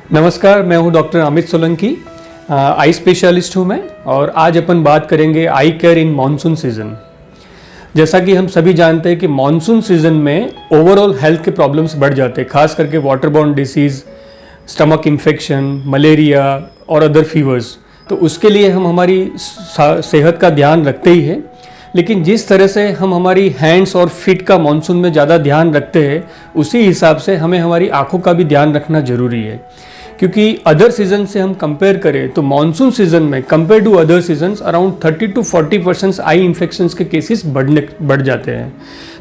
नमस्कार, मैं हूं doctor Amit Solanki, eye specialist हूं मैं। और आज अपन बात करेंगे आई केयर इन मानसून सीजन। जैसा कि हम सभी जानते हैं कि मानसून सीजन में ओवरऑल हेल्थ के प्रॉब्लम्स बढ़ जाते हैं, खास करके waterborne disease, stomach infection, malaria और अदर फीवर्स। तो उसके लिए हम हमारी सेहत का ध्यान रखते ही हैं, लेकिन जिस तरह से हम हमारी हैंड्स और फीट का मानसून में ज़्यादा ध्यान रखते हैं, उसी हिसाब से हमें हमारी आँखों का भी ध्यान रखना ज़रूरी है। क्योंकि अदर सीजन से हम कंपेयर करें तो मानसून सीजन में compare to other seasons around 30 to 40% eye infections के केसेस बढ़ जाते हैं।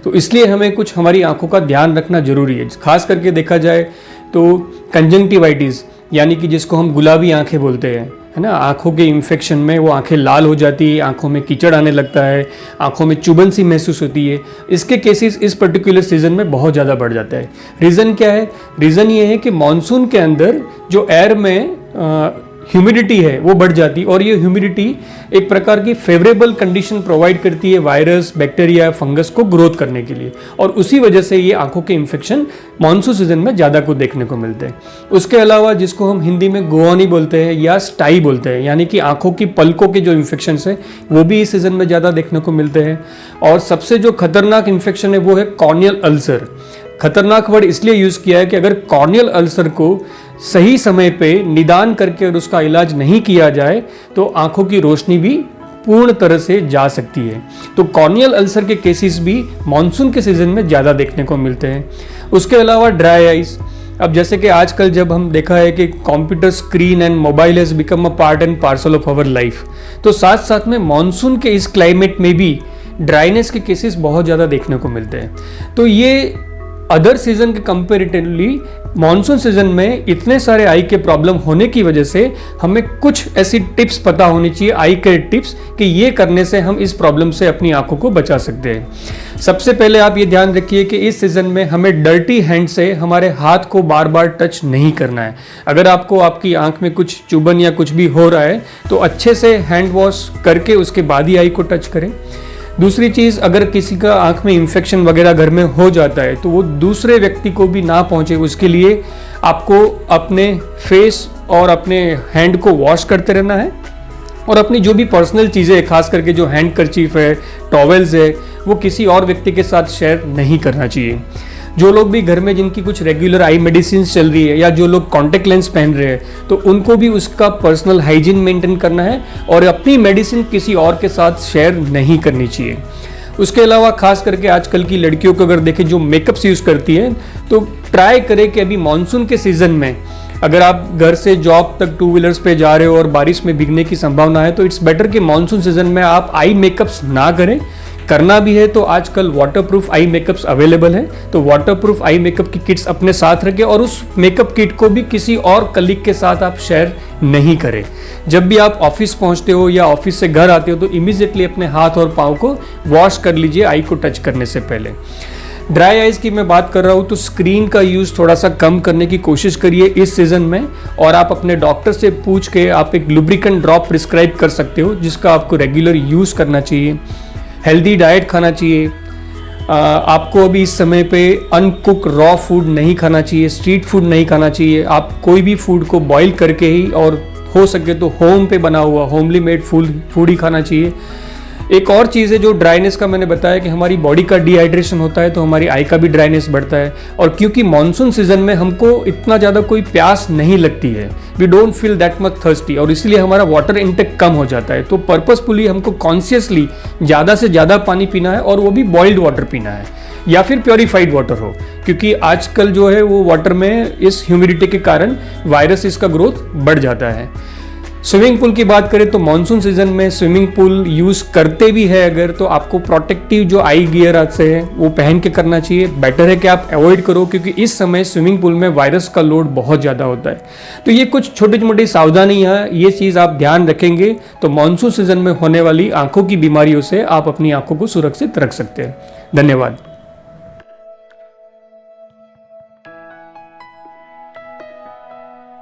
तो इसलिए हमें कुछ हमारी आंखों का ध्यान रखना जरूरी है। खास करके देखा जाए तो कंजंक्टिवाइटिस, यानी कि जिसको हम गुलाबी आंखें बोलते हैं, है ना, आंखों के इन्फेक्शन में वो आंखें लाल हो जाती है, आंखों में कीचड़ आने लगता है, आंखों में चुभन सी महसूस होती है। इसके केसेस इस पर्टिकुलर सीजन में बहुत ज़्यादा बढ़ जाता है। रीज़न क्या है? रीज़न ये है कि मानसून के अंदर जो एयर में ह्यूमिडिटी है वो बढ़ जाती है, और ये ह्यूमिडिटी एक प्रकार की फेवरेबल कंडीशन प्रोवाइड करती है वायरस, बैक्टीरिया, फंगस को ग्रोथ करने के लिए, और उसी वजह से ये आंखों के इन्फेक्शन मानसून सीजन में ज़्यादा को देखने को मिलते हैं। उसके अलावा जिसको हम हिंदी में गोआनी बोलते हैं या स्टाई बोलते हैं, यानी कि आंखों की पलकों के जो इन्फेक्शन है वो भी इस सीजन में ज़्यादा देखने को मिलते हैं। और सबसे जो खतरनाक इन्फेक्शन है वो है कॉर्नियल अल्सर। खतरनाक वर्ड इसलिए यूज़ किया है कि अगर कॉर्नियल अल्सर को सही समय पे निदान करके अगर उसका इलाज नहीं किया जाए तो आंखों की रोशनी भी पूर्ण तरह से जा सकती है। तो कॉर्नियल अल्सर के केसेस भी मानसून के सीजन में ज़्यादा देखने को मिलते हैं। उसके अलावा ड्राई आइज। अब जैसे कि आजकल जब हम देखा है कि computer screen and mobile has become a part and parcel of our life, तो साथ साथ में मानसून के इस क्लाइमेट में भी ड्राइनेस के केसेस बहुत ज़्यादा देखने को मिलते हैं। तो ये अदर सीजन के कंपेरेटिवली मानसून सीजन में इतने सारे आई के प्रॉब्लम होने की वजह से हमें कुछ ऐसी टिप्स पता होनी चाहिए, आई केयर टिप्स, कि ये करने से हम इस प्रॉब्लम से अपनी आंखों को बचा सकते हैं। सबसे पहले आप ये ध्यान रखिए कि इस सीजन में हमें डर्टी हैंड से हमारे हाथ को बार बार टच नहीं करना है। अगर आपको आपकी आंख में कुछ चुभन या कुछ भी हो रहा है तो अच्छे से हैंड वॉश करके उसके बाद ही आई को टच करें। दूसरी चीज़, अगर किसी का आंख में इन्फेक्शन वगैरह घर में हो जाता है तो वो दूसरे व्यक्ति को भी ना पहुंचे, उसके लिए आपको अपने फेस और अपने हैंड को वॉश करते रहना है, और अपनी जो भी पर्सनल चीज़ें हैं, खास करके जो हैंड करचीफ है, टॉवेल्स है, वो किसी और व्यक्ति के साथ शेयर नहीं करना चाहिए। जो लोग भी घर में जिनकी कुछ रेगुलर आई मेडिसिन चल रही है या जो लोग कॉन्टेक्ट लेंस पहन रहे हैं, तो उनको भी उसका पर्सनल हाइजीन मेंटेन करना है और अपनी मेडिसिन किसी और के साथ शेयर नहीं करनी चाहिए। उसके अलावा खास करके आजकल की लड़कियों को अगर देखें जो मेकअप्स यूज़ करती हैं, तो ट्राई करें कि अभी मानसून के सीज़न में अगर आप घर से जॉब तक टू व्हीलर्स पे जा रहे हो और बारिश में भीगने की संभावना है, तो इट्स बेटर कि मानसून सीजन में आप आई मेकअप्स ना करें। करना भी है तो आजकल वाटरप्रूफ आई मेकअप्स अवेलेबल है, तो वाटरप्रूफ आई मेकअप की किट्स अपने साथ रखें और उस मेकअप किट को भी किसी और कलीग के साथ आप शेयर नहीं करें। जब भी आप ऑफिस पहुंचते हो या ऑफिस से घर आते हो तो इमीडिएटली अपने हाथ और पाँव को वॉश कर लीजिए आई को टच करने से पहले। ड्राई आइज की मैं बात कर रहा हूँ तो स्क्रीन का यूज़ थोड़ा सा कम करने की कोशिश करिए इस सीज़न में, और आप अपने डॉक्टर से पूछ के आप एक लुब्रिकेंट ड्रॉप प्रिस्क्राइब कर सकते हो जिसका आपको रेगुलर यूज़ करना चाहिए। हेल्दी डाइट खाना चाहिए। आपको अभी इस समय पे अनकुक रॉ फूड नहीं खाना चाहिए, स्ट्रीट फूड नहीं खाना चाहिए। आप कोई भी फूड को बॉईल करके ही और हो सके तो होम पे बना हुआ होमली मेड फूड ही खाना चाहिए। एक और चीज़ है जो ड्राइनेस का मैंने बताया कि हमारी बॉडी का डिहाइड्रेशन होता है तो हमारी आई का भी ड्राइनेस बढ़ता है, और क्योंकि मानसून सीजन में हमको इतना ज़्यादा कोई प्यास नहीं लगती है, we don't feel that much thirsty, और इसलिए हमारा वाटर इंटेक कम हो जाता है। तो पर्पसफुली हमको कॉन्शियसली ज़्यादा से ज़्यादा पानी पीना है, और वो भी बॉइल्ड वाटर पीना है या फिर प्योरीफाइड वाटर हो, क्योंकि आजकल जो है वो वाटर में इस ह्यूमिडिटी के कारण वायरस का ग्रोथ बढ़ जाता है। स्विमिंग पूल की बात करें तो मानसून सीजन में स्विमिंग पूल यूज़ करते भी है अगर, तो आपको प्रोटेक्टिव जो आई गियर आते हैं वो पहन के करना चाहिए। बेटर है कि आप अवॉइड करो, क्योंकि इस समय स्विमिंग पूल में वायरस का लोड बहुत ज़्यादा होता है। तो ये कुछ छोटी मोटी सावधानी है, ये चीज़ आप ध्यान रखेंगे तो मानसून सीजन में होने वाली आंखों की बीमारियों से आप अपनी आंखों को सुरक्षित रख सकते हैं। धन्यवाद।